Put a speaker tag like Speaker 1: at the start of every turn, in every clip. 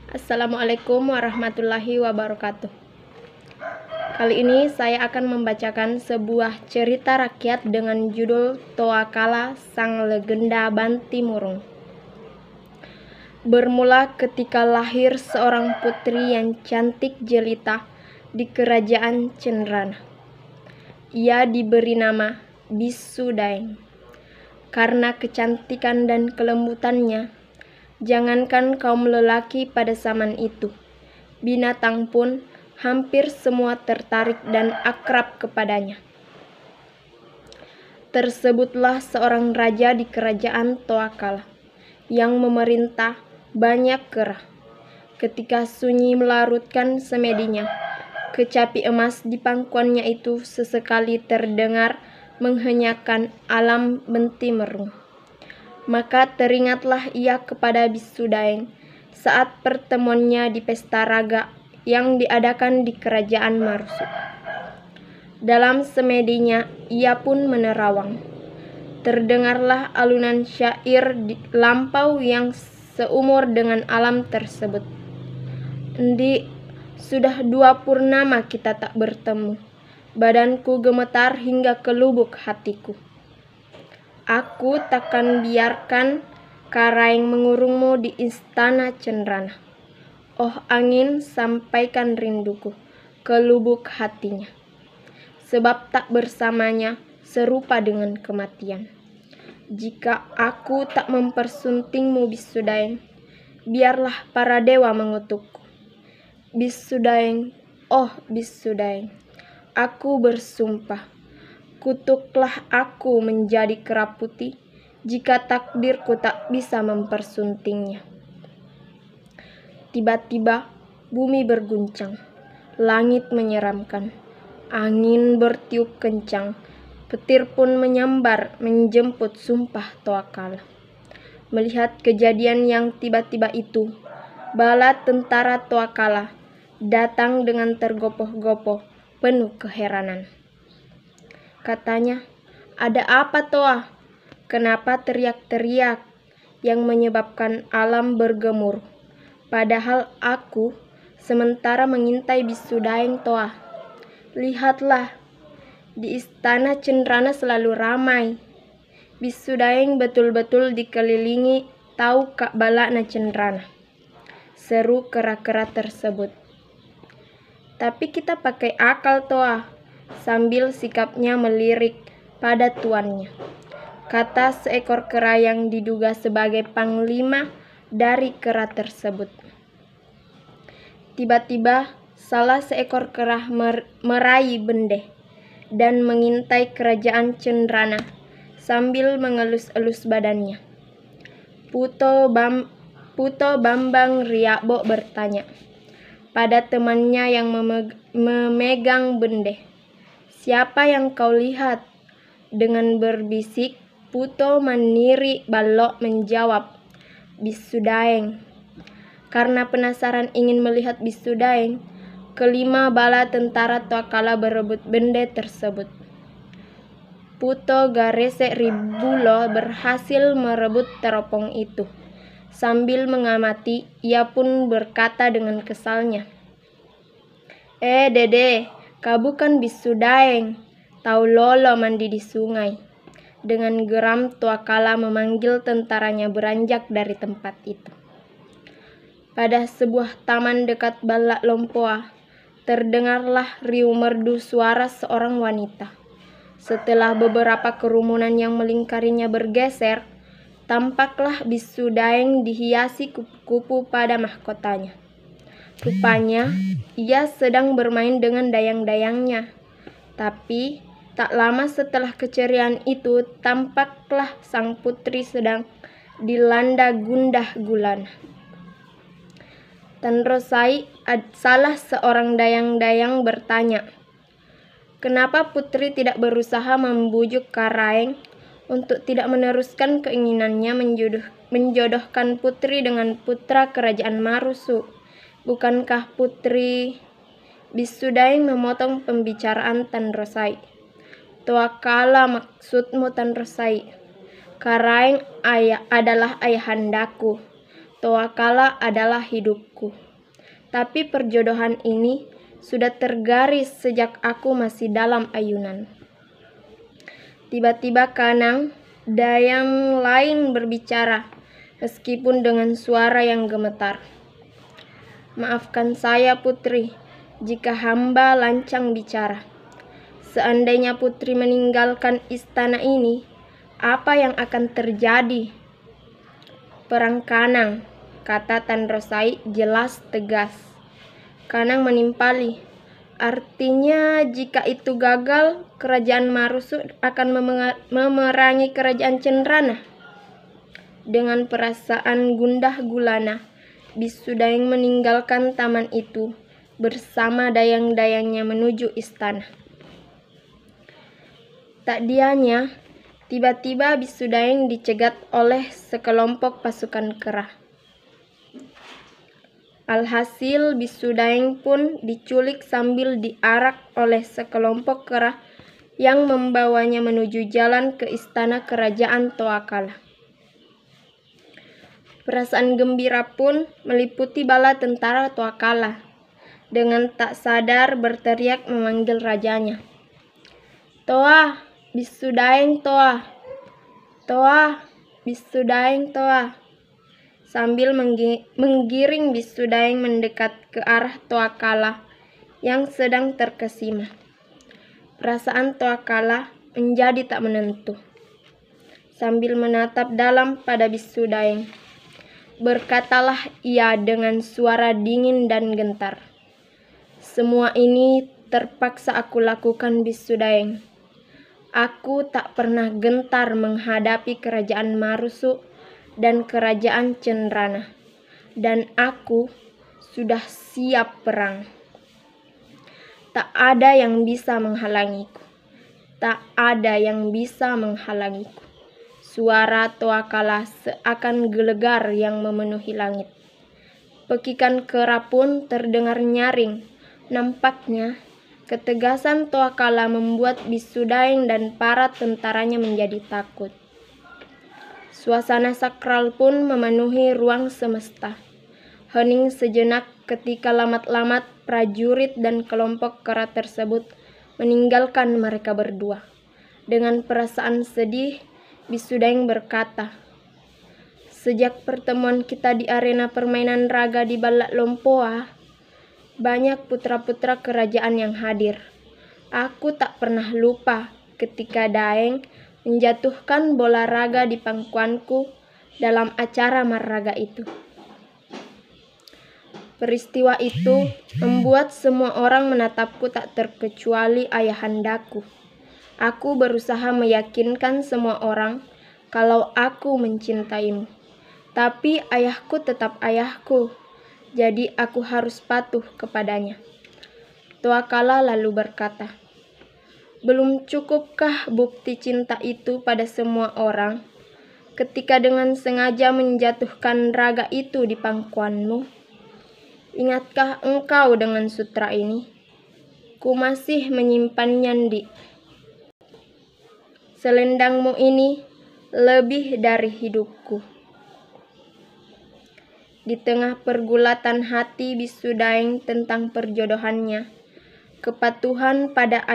Speaker 1: Assalamualaikum warahmatullahi wabarakatuh. Kali ini saya akan membacakan sebuah cerita rakyat dengan judul Toakala Sang Legenda Bantimurung. Bermula ketika lahir seorang putri yang cantik jelita di kerajaan Cenrana. Ia diberi nama Bisudaeng. Karena kecantikan dan kelembutannya, jangankan kaum lelaki pada zaman itu, binatang pun hampir semua tertarik dan akrab kepadanya. Tersebutlah seorang raja di kerajaan Toakala yang memerintah banyak kera. Ketika sunyi melarutkan semedinya, kecapi emas di pangkuannya itu sesekali terdengar menghenyakan alam Bantimurung. Maka teringatlah ia kepada Bisudaeng saat pertemuannya di pesta raga yang diadakan di kerajaan Marusu. Dalam semedinya ia pun menerawang. Terdengarlah alunan syair lampau yang seumur dengan alam tersebut. Endi, sudah 2 purnama kita tak bertemu. Badanku gemetar hingga ke lubuk hatiku. Aku takkan biarkan Karaeng mengurungmu di istana Cenrana. Oh angin, sampaikan rinduku ke lubuk hatinya. Sebab tak bersamanya serupa dengan kematian. Jika aku tak mempersuntingmu Bisudaeng, biarlah para dewa mengutukku. Bisudaeng, oh Bisudaeng, aku bersumpah, kutuklah aku menjadi kera putih jika takdirku tak bisa mempersuntingnya. Tiba-tiba bumi berguncang, langit menyeramkan, angin bertiup kencang, petir pun menyambar menjemput sumpah Toakala. Melihat kejadian yang tiba-tiba itu, bala tentara Toakala datang dengan tergopoh-gopoh penuh keheranan. Katanya, "Ada apa Toa? Kenapa teriak-teriak yang menyebabkan alam bergemuruh? Padahal aku sementara mengintai Bisudaeng Toa. Lihatlah, di istana Cenrana selalu ramai. Bisudaeng betul-betul dikelilingi tahu kak balakna Cenrana," seru kera-kera tersebut. "Tapi kita pakai akal Toa," sambil sikapnya melirik pada tuannya, kata seekor kera yang diduga sebagai panglima dari kera tersebut. Tiba-tiba salah seekor kera meraih bendeh dan mengintai kerajaan Cenrana sambil mengelus-elus badannya. Puto Bambang Riakbo bertanya pada temannya yang memegang bendeh, "Siapa yang kau lihat?" Dengan berbisik, Puto Maniri Balok menjawab, "Bisudaeng." Karena penasaran ingin melihat Bisudaeng, kelima bala tentara Toakala berebut bendeh tersebut. Puto Garese Ribulo berhasil merebut teropong itu. Sambil mengamati, ia pun berkata dengan kesalnya, Dede, kau bukan Bisudaeng, tahu lolo mandi di sungai." Dengan geram Toakala memanggil tentaranya beranjak dari tempat itu. Pada sebuah taman dekat Balak Lompoa, terdengarlah riuh merdu suara seorang wanita. Setelah beberapa kerumunan yang melingkarinya bergeser, tampaklah Bisudaeng dihiasi kupu-kupu pada mahkotanya. Rupanya, ia sedang bermain dengan dayang-dayangnya. Tapi, tak lama setelah keceriaan itu, tampaklah sang putri sedang dilanda gundah gulana. Tan Rosai, salah seorang dayang-dayang bertanya, "Kenapa putri tidak berusaha membujuk Karaeng untuk tidak meneruskan keinginannya menjodohkan putri dengan putra kerajaan Marusu? Bukankah putri..." Bisudaeng memotong pembicaraan Tan Rosai. "Toakala maksudmu Tan Rosai. Karaeng adalah ayahandaku. Toakala adalah hidupku. Tapi perjodohan ini sudah tergaris sejak aku masih dalam ayunan. Tiba-tiba Kanang, dayang lain berbicara, meskipun dengan suara yang gemetar. Maafkan saya Putri, jika hamba lancang bicara. Seandainya Putri meninggalkan istana ini, apa yang akan terjadi? Perang Kanang, kata Tan Rosai jelas tegas. Kanang menimpali. Artinya jika itu gagal, kerajaan Marusu akan memerangi kerajaan Cenrana. Dengan perasaan gundah gulana, Bisu Daeng meninggalkan taman itu bersama dayang-dayangnya menuju istana. Tak dianya, tiba-tiba Bisu Daeng dicegat oleh sekelompok pasukan kera. Alhasil Bisu Daeng pun diculik sambil diarak oleh sekelompok kera yang membawanya menuju jalan ke istana kerajaan Toakala. Perasaan gembira pun meliputi bala tentara Toakala. Dengan tak sadar berteriak memanggil rajanya. Toa, Bisu Daeng Toa. Toa, Bisu Daeng Toa. Sambil menggiring Bisu Daeng mendekat ke arah Toakala yang sedang terkesima. Perasaan Toakala menjadi tak menentu. Sambil menatap dalam pada Bisu Daeng, berkatalah ia dengan suara dingin dan gentar. Semua ini terpaksa aku lakukan Bisu Daeng. Aku tak pernah gentar menghadapi kerajaan Marusu dan kerajaan Cenrana, dan aku sudah siap perang. Tak ada yang bisa menghalangiku. Tak ada yang bisa menghalangiku. Suara Toakala seakan gelegar yang memenuhi langit. Pekikan kera pun terdengar nyaring. Nampaknya ketegasan Toakala membuat Bisu Daeng dan para tentaranya menjadi takut. Suasana sakral pun memenuhi ruang semesta. Hening sejenak ketika lamat-lamat prajurit dan kelompok kera tersebut meninggalkan mereka berdua. Dengan perasaan sedih, Bisu Daeng berkata, sejak pertemuan kita di arena permainan raga di Balak Lompoa, banyak putra-putra kerajaan yang hadir. Aku tak pernah lupa ketika Daeng menjatuhkan bola raga di pangkuanku dalam acara marraga itu. Peristiwa itu membuat semua orang menatapku tak terkecuali ayahandaku. Aku berusaha meyakinkan semua orang kalau aku mencintaimu. Tapi ayahku tetap ayahku, jadi aku harus patuh kepadanya. Toakala lalu berkata, belum cukupkah bukti cinta itu pada semua orang ketika dengan sengaja menjatuhkan raga itu di pangkuanmu? Ingatkah engkau dengan sutra ini? Ku masih menyimpannya, Ndik. Selendangmu ini lebih dari hidupku. Di tengah pergulatan hati Bisu Daeng tentang perjodohannya, kepatuhan pada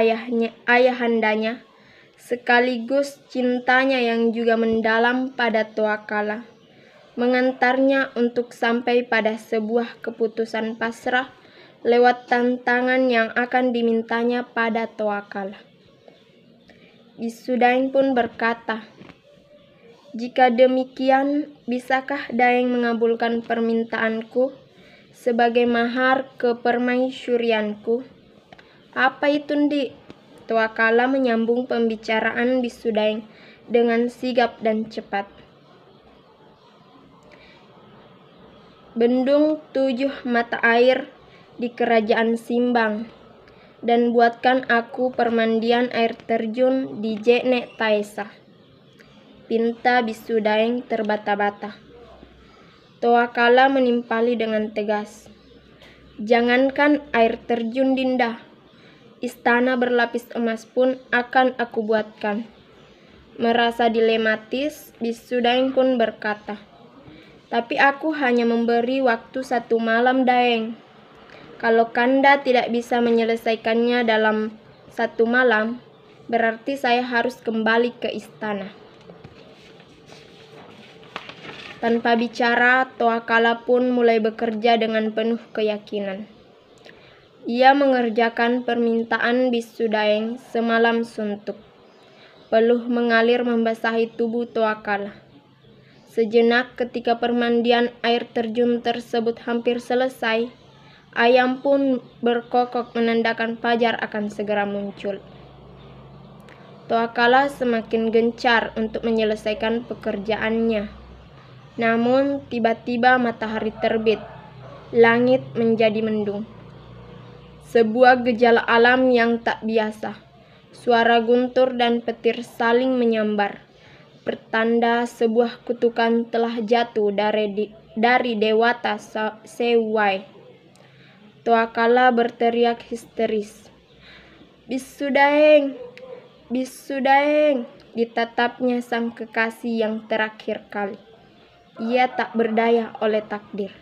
Speaker 1: ayahandanya, sekaligus cintanya yang juga mendalam pada Toakala, mengantarnya untuk sampai pada sebuah keputusan pasrah lewat tantangan yang akan dimintanya pada Toakala. Bisu Daeng pun berkata, jika demikian, bisakah Daeng mengabulkan permintaanku sebagai mahar kepermaisurianku? Apa itu, Ndik? Toakala menyambung pembicaraan Bisu Daeng dengan sigap dan cepat. Bendung 7 mata air di kerajaan Simbang, dan buatkan aku permandian air terjun di Jeknek Taesa. Pinta Bisu Daeng terbata-bata. Toakala menimpali dengan tegas. Jangankan air terjun, Dinda, istana berlapis emas pun akan aku buatkan. Merasa dilematis, Bisu Daeng pun berkata, Tapi aku hanya memberi waktu 1 malam, Daeng. Kalau Kanda tidak bisa menyelesaikannya dalam 1 malam, berarti saya harus kembali ke istana. Tanpa bicara, Toakala pun mulai bekerja dengan penuh keyakinan. Ia mengerjakan permintaan Bisu Daeng semalam suntuk. Peluh mengalir membasahi tubuh Toakala. Sejenak ketika permandian air terjun tersebut hampir selesai, ayam pun berkokok menandakan fajar akan segera muncul. Toakala semakin gencar untuk menyelesaikan pekerjaannya. Namun tiba-tiba matahari terbit, langit menjadi mendung. Sebuah gejala alam yang tak biasa. Suara guntur dan petir saling menyambar, pertanda sebuah kutukan telah jatuh dari Dewata Sewai. Toakala berteriak histeris. Bisu Daeng! Bisu Daeng! Ditatapnya sang kekasih yang terakhir kali. Ia tak berdaya oleh takdir.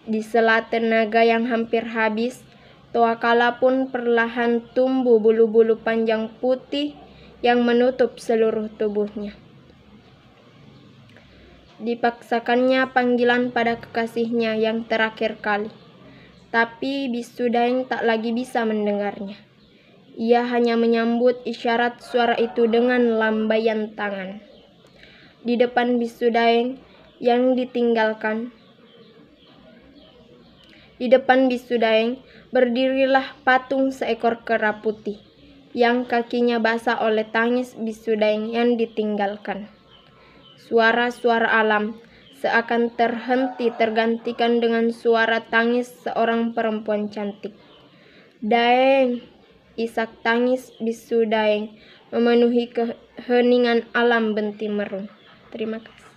Speaker 1: Di sela tenaga yang hampir habis, Toakala pun perlahan tumbuh bulu-bulu panjang putih yang menutup seluruh tubuhnya. Dipaksakannya panggilan pada kekasihnya yang terakhir kali. Tapi Bisu Daeng tak lagi bisa mendengarnya. Ia hanya menyambut isyarat suara itu dengan lambaian tangan. Di depan Bisu Daeng yang ditinggalkan, berdirilah patung seekor kera putih, yang kakinya basah oleh tangis Bisu Daeng yang ditinggalkan. Suara-suara alam seakan terhenti tergantikan dengan suara tangis seorang perempuan cantik. Daeng! Isak tangis Bisu Daeng memenuhi keheningan alam Benti Merung. Terima kasih.